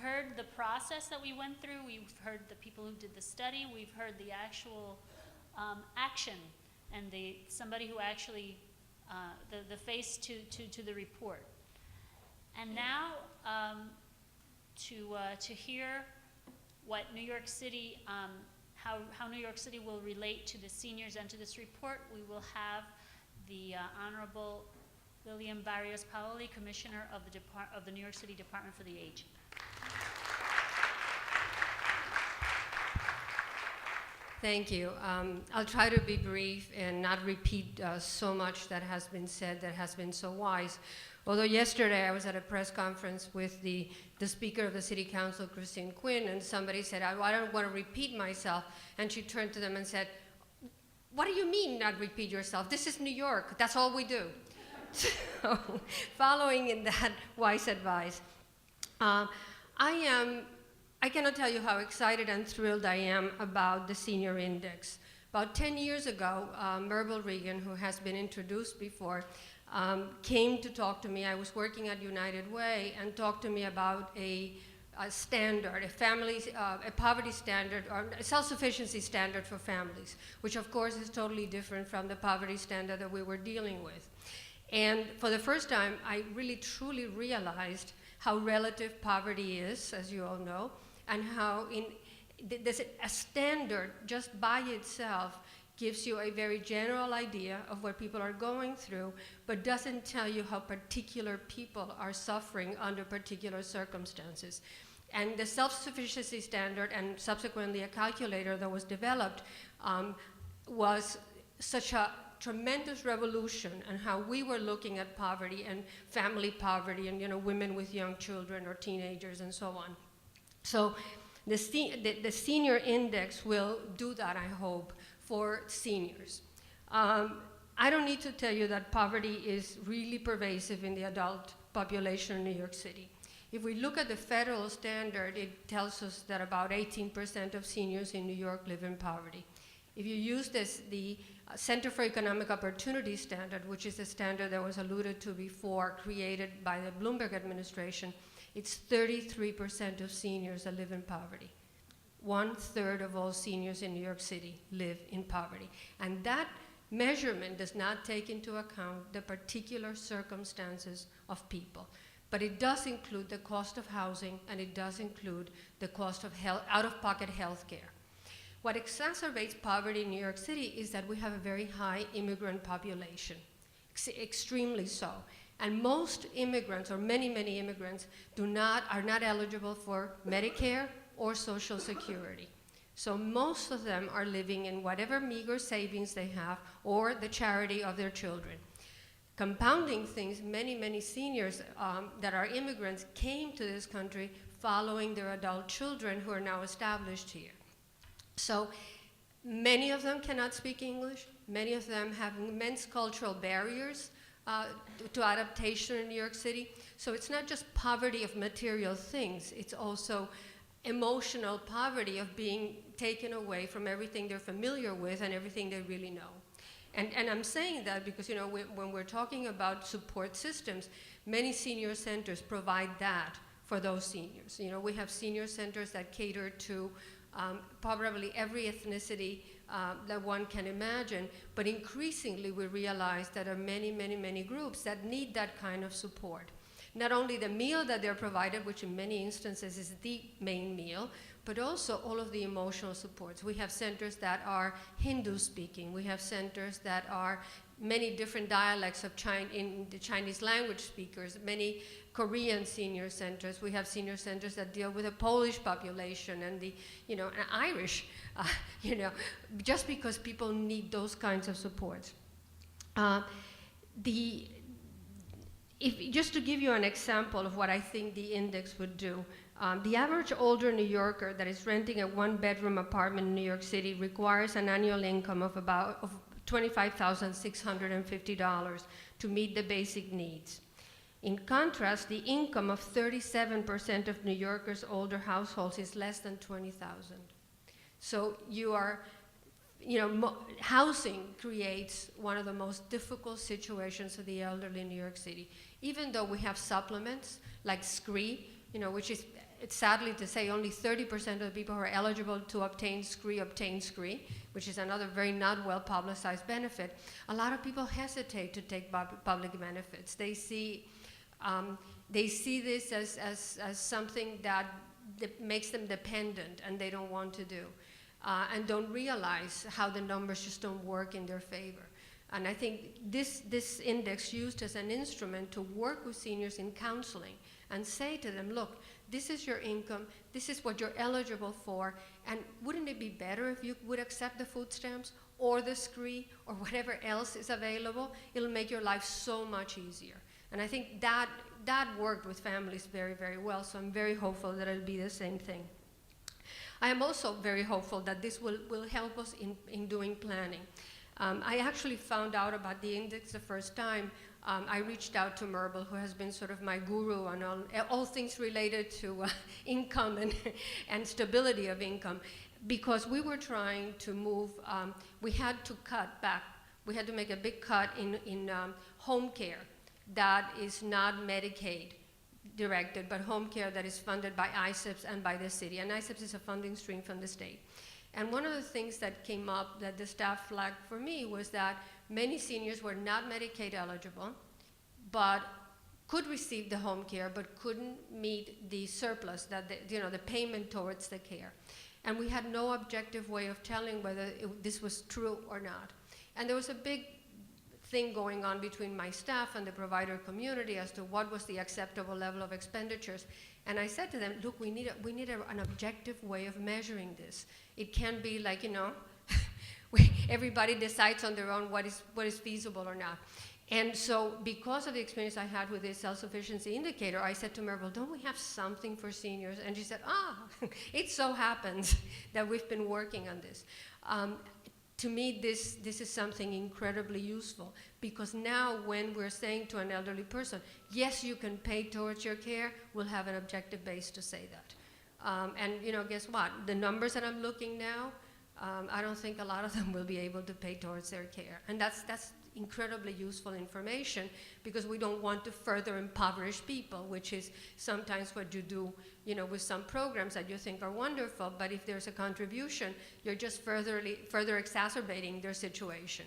heard the process that we went through. We've heard the people who did the study. We've heard the actual action and somebody who actually the face to the report. And now to hear what New York City, how New York City will relate to the seniors and to this report, we will have the Honorable Lilliam Barrios-Paoli, Commissioner of the New York City Department for the Aging. Thank you. I'll try to be brief and not repeat so much that has been said that has been so wise. Although yesterday I was at a press conference with the Speaker of the City Council, Christine Quinn, and somebody said, I don't want to repeat myself. And she turned to them and said, what do you mean not repeat yourself? This is New York. That's all we do. So following in that wise advice, I cannot tell you how excited and thrilled I am about the Senior Index. About 10 years ago, Merville Regan, who has been introduced before, came to talk to me. I was working at United Way, and talked to me about a standard, a poverty standard, or a self-sufficiency standard for families, which of course is totally different from the poverty standard that we were dealing with. And for the first time, I really truly realized how relative poverty is, as you all know, and how there's a standard just by itself gives you a very general idea of what people are going through, but doesn't tell you how particular people are suffering under particular circumstances. And the self-sufficiency standard, and subsequently a calculator that was developed, was such a tremendous revolution in how we were looking at poverty and family poverty and women with young children or teenagers and so on. So the Senior Index will do that, I hope, for seniors. I don't need to tell you that poverty is really pervasive in the adult population in New York City. If we look at the federal standard, it tells us that about 18% of seniors in New York live in poverty. If you use the Center for Economic Opportunity standard, which is a standard that was alluded to before, created by the Bloomberg administration, it's 33% of seniors that live in poverty. 1/3 of all seniors in New York City live in poverty. And that measurement does not take into account the particular circumstances of people. But it does include the cost of housing, and it does include the cost of out-of-pocket health care. What exacerbates poverty in New York City is that we have a very high immigrant population, extremely so. And most immigrants, or many, many immigrants, are not eligible for Medicare or Social Security. So most of them are living in whatever meager savings they have or the charity of their children. Compounding things, many, many seniors that are immigrants came to this country following their adult children who are now established here. So many of them cannot speak English. Many of them have immense cultural barriers to adaptation in New York City. So it's not just poverty of material things, it's also emotional poverty of being taken away from everything they're familiar with and everything they really know. And I'm saying that because when we're talking about support systems, many senior centers provide that for those seniors. We have senior centers that cater to probably every ethnicity that one can imagine, but increasingly we realize that there are many, many, many groups that need that kind of support. Not only the meal that they're provided, which in many instances is the main meal, but also all of the emotional supports. We have centers that are Hindu speaking. We have centers that are many different dialects of in the Chinese language speakers, many Korean senior centers. We have senior centers that deal with the Polish population and the, and Irish, just because people need those kinds of supports. Just to give you an example of what I think the index would do, the average older New Yorker that is renting a one-bedroom apartment in New York City requires an annual income of about $25,650 to meet the basic needs. In contrast, the income of 37% of New Yorkers' older households is less than $20,000. So housing creates one of the most difficult situations for the elderly in New York City. Even though we have supplements like SCREE, which is it's sadly to say only 30% of the people who are eligible to obtain scree, which is another very not well publicized benefit. A lot of people hesitate to take public benefits. They see this as something that makes them dependent, and they don't want to do, and don't realize how the numbers just don't work in their favor. And I think this index used as an instrument to work with seniors in counseling and say to them, look, this is your income, this is what you're eligible for, and wouldn't it be better if you would accept the food stamps or the scree or whatever else is available? It'll make your life so much easier. And I think that worked with families very, very well, so I'm very hopeful that it'll be the same thing. I am also very hopeful that this will help us in doing planning. I actually found out about the index the first time. I reached out to Myrble, who has been sort of my guru on all things related to income and stability of income, because we were trying to move, we had to cut back. We had to make a big cut in home care that is not Medicaid directed, but home care that is funded by ISIPS and by the city. And ISIPS is a funding stream from the state. And one of the things that came up that the staff flagged for me was that many seniors were not Medicaid eligible, but could receive the home care, but couldn't meet the surplus, the payment towards the care. And we had no objective way of telling whether this was true or not. And there was a big thing going on between my staff and the provider community as to what was the acceptable level of expenditures. And I said to them, look, we need an objective way of measuring this. It can't be like, everybody decides on their own what is feasible or not. And so because of the experience I had with this self-sufficiency indicator, I said to Myrble, don't we have something for seniors? And she said, it so happens that we've been working on this. To me, this is something incredibly useful, because now when we're saying to an elderly person, yes, you can pay towards your care, we'll have an objective base to say that. And guess what? The numbers that I'm looking now, I don't think a lot of them will be able to pay towards their care. And that's incredibly useful information, because we don't want to further impoverish people, which is sometimes what you do, with some programs that you think are wonderful, but if there's a contribution, you're just further exacerbating their situation.